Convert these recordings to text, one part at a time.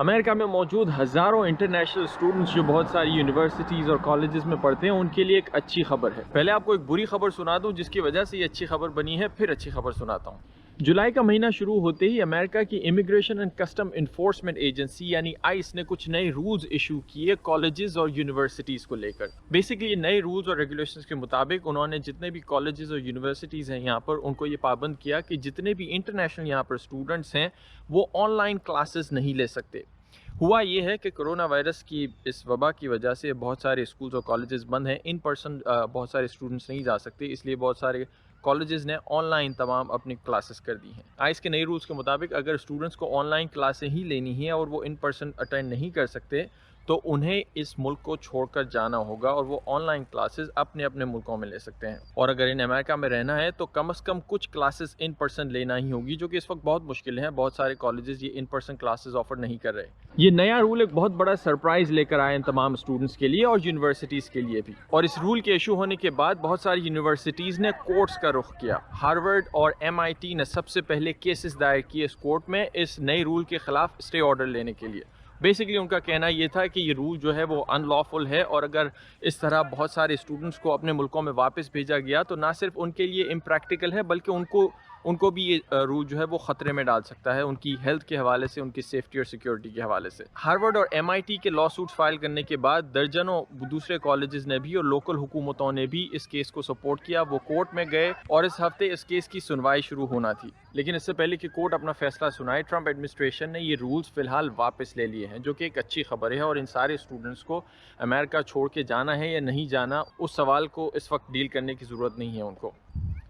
امریکہ میں موجود ہزاروں انٹرنیشنل اسٹوڈنٹس جو بہت ساری یونیورسٹیز اور کالجز میں پڑھتے ہیں ان کے لیے ایک اچھی خبر ہے۔ پہلے آپ کو ایک بری خبر سنا دوں جس کی وجہ سے یہ اچھی خبر بنی ہے، پھر اچھی خبر سناتا ہوں۔ جولائی کا مہینہ شروع ہوتے ہی امریکہ کی immigration and custom enforcement agency یعنی آئس نے کچھ نئے رولز ایشو کیے کالجز اور یونیورسٹیز کو لے کر۔ بیسکلی یہ نئے رولز اور ریگولیشنز کے مطابق انہوں نے جتنے بھی کالجز اور یونیورسٹیز ہیں یہاں پر ان کو یہ پابند کیا کہ جتنے بھی انٹرنیشنل یہاں پر اسٹوڈنٹس ہیں وہ آن لائن کلاسز نہیں لے سکتے۔ ہوا یہ ہے کہ کرونا وائرس کی اس وبا کی وجہ سے بہت سارے اسکولز اور کالجز بند ہیں، ان پرسن بہت سارے اسٹوڈنٹس نہیں جا سکتے، اس لیے بہت سارے کالجز نے آن لائن تمام اپنی کلاسز کر دی ہیں۔ آئس کے نئے رولز کے مطابق اگر اسٹوڈنٹس کو آن لائن کلاسیں ہی لینی ہیں اور وہ ان پرسن اٹینڈ نہیں کر سکتے تو انہیں اس ملک کو چھوڑ کر جانا ہوگا اور وہ آن لائن کلاسز اپنے اپنے ملکوں میں لے سکتے ہیں، اور اگر ان امریکہ میں رہنا ہے تو کم از کم کچھ کلاسز ان پرسن لینا ہی ہوگی، جو کہ اس وقت بہت مشکل ہے۔ بہت سارے کالجز یہ ان پرسن کلاسز آفر نہیں کر رہے۔ یہ نیا رول ایک بہت بڑا سرپرائز لے کر آئے ان تمام اسٹوڈنٹس کے لیے اور یونیورسٹیز کے لیے بھی، اور اس رول کے ایشو ہونے کے بعد بہت ساری یونیورسٹیز نے کورٹس کا رخ کیا۔ ہارورڈ اور MIT نے سب سے پہلے کیسز دائر کیے اس کورٹ میں اس نئے رول کے خلاف اسٹے آرڈر لینے کے لیے۔ بیسکلی ان کا کہنا یہ تھا کہ یہ رول جو ہے وہ ان لافل ہے، اور اگر اس طرح بہت سارے اسٹوڈنٹس کو اپنے ملکوں میں واپس بھیجا گیا تو نہ صرف ان کے لیے امپریکٹیکل ہے بلکہ ان کو بھی یہ رول جو ہے وہ خطرے میں ڈال سکتا ہے، ان کی ہیلتھ کے حوالے سے، ان کی سیفٹی اور سیکیورٹی کے حوالے سے۔ ہارورڈ اور MIT کے لا سوٹس فائل کرنے کے بعد درجنوں دوسرے کالجز نے بھی اور لوکل حکومتوں نے بھی اس کیس کو سپورٹ کیا، وہ کورٹ میں گئے اور اس ہفتے اس کیس کی سنوائی شروع ہونا تھی۔ لیکن اس سے پہلے کہ کورٹ اپنا فیصلہ سنائے، ٹرمپ ایڈمنسٹریشن نے یہ رولز فی الحال واپس لے لیے ہیں، جو کہ ایک اچھی خبر ہے، اور ان سارے اسٹوڈنٹس کو امریکہ چھوڑ کے جانا ہے یا نہیں جانا اس سوال کو اس وقت ڈیل کرنے کی ضرورت نہیں ہے ان کو،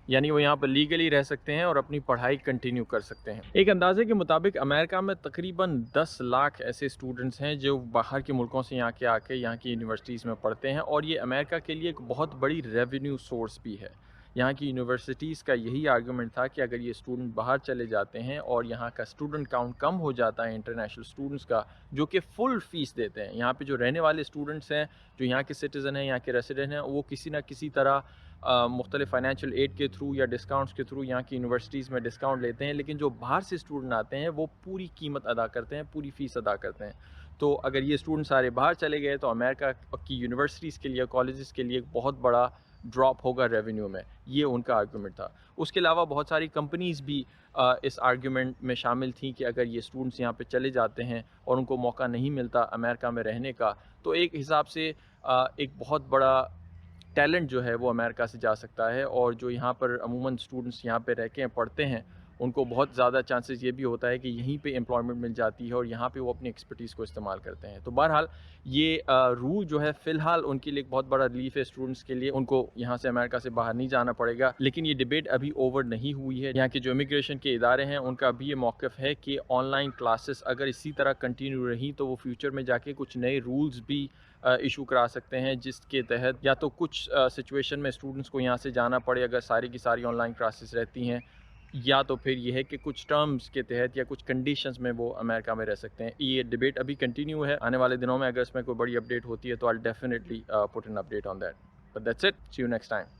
یعنی وہ یہاں پر لیگلی رہ سکتے ہیں اور اپنی پڑھائی کنٹینیو کر سکتے ہیں۔ ایک اندازے کے مطابق امریکہ میں تقریباً 10 لاکھ ایسے اسٹوڈنٹس ہیں جو باہر کے ملکوں سے یہاں کے یہاں کی یونیورسٹیز میں پڑھتے ہیں، اور یہ امریکہ کے لیے ایک بہت بڑی ریونیو سورس بھی ہے۔ یہاں کی یونیورسٹیز کا یہی آرگومنٹ تھا کہ اگر یہ اسٹوڈنٹ باہر چلے جاتے ہیں اور یہاں کا اسٹوڈنٹ کاؤنٹ کم ہو جاتا ہے انٹرنیشنل اسٹوڈنٹس کا جو کہ فل فیس دیتے ہیں، یہاں پہ جو رہنے والے اسٹوڈنٹس ہیں جو یہاں کے سٹیزن ہیں، یہاں کے ریسیڈنٹ ہیں، وہ کسی نہ کسی طرح مختلف فائنینشیل ایڈ کے تھرو یا ڈسکاؤنٹس کے تھرو یہاں کی یونیورسٹیز میں ڈسکاؤنٹ لیتے ہیں، لیکن جو باہر سے اسٹوڈنٹ آتے ہیں وہ پوری قیمت ادا کرتے ہیں، پوری فیس ادا کرتے ہیں۔ تو اگر یہ اسٹوڈنٹ سارے باہر چلے گئے تو امریکہ کی یونیورسٹیز کے لیے، کالجز کے لیے ایک بہت بڑا ڈراپ ہوگا ریونیو میں، یہ ان کا آرگومنٹ تھا۔ اس کے علاوہ بہت ساری کمپنیز بھی اس آرگومنٹ میں شامل تھیں کہ اگر یہ اسٹوڈنٹس یہاں پہ چلے جاتے ہیں اور ان کو موقع نہیں ملتا امریکہ میں رہنے کا تو ایک حساب سے ایک بہت بڑا ٹیلنٹ جو ہے وہ امریکہ سے جا سکتا ہے، اور جو یہاں پر عموماً اسٹوڈنٹس یہاں پہ رہ کے پڑھتے ہیں ان کو بہت زیادہ چانسز یہ بھی ہوتا ہے کہ یہیں پہ امپلائمنٹ مل جاتی ہے اور یہاں پہ وہ اپنی ایکسپرٹیز کو استعمال کرتے ہیں۔ تو بہرحال یہ رول جو ہے فی الحال ان کے لیے ایک بہت بڑا ریلیف ہے اسٹوڈنٹس کے لیے، ان کو یہاں سے امریکہ سے باہر نہیں جانا پڑے گا۔ لیکن یہ ڈیبیٹ ابھی اوور نہیں ہوئی ہے، یہاں کے جو امیگریشن کے ادارے ہیں ان کا بھی یہ موقف ہے کہ آن لائن کلاسز اگر اسی طرح کنٹینیو رہیں تو وہ فیوچر میں جا کے کچھ نئے رولز بھی ایشو کرا سکتے ہیں، جس کے تحت یا تو کچھ سچویشن میں اسٹوڈنٹس کو یہاں سے جانا پڑے اگر ساری کی ساری آن لائن کلاسز رہتی ہیں، یا تو پھر یہ ہے کہ کچھ ٹرمز کے تحت یا کچھ کنڈیشنز میں وہ امریکہ میں رہ سکتے ہیں۔ یہ ڈیبیٹ ابھی کنٹینیو ہے، آنے والے دنوں میں اگر اس میں کوئی بڑی اپڈیٹ ہوتی ہے تو I'll definitely put an update on that. But that's it. See you next time.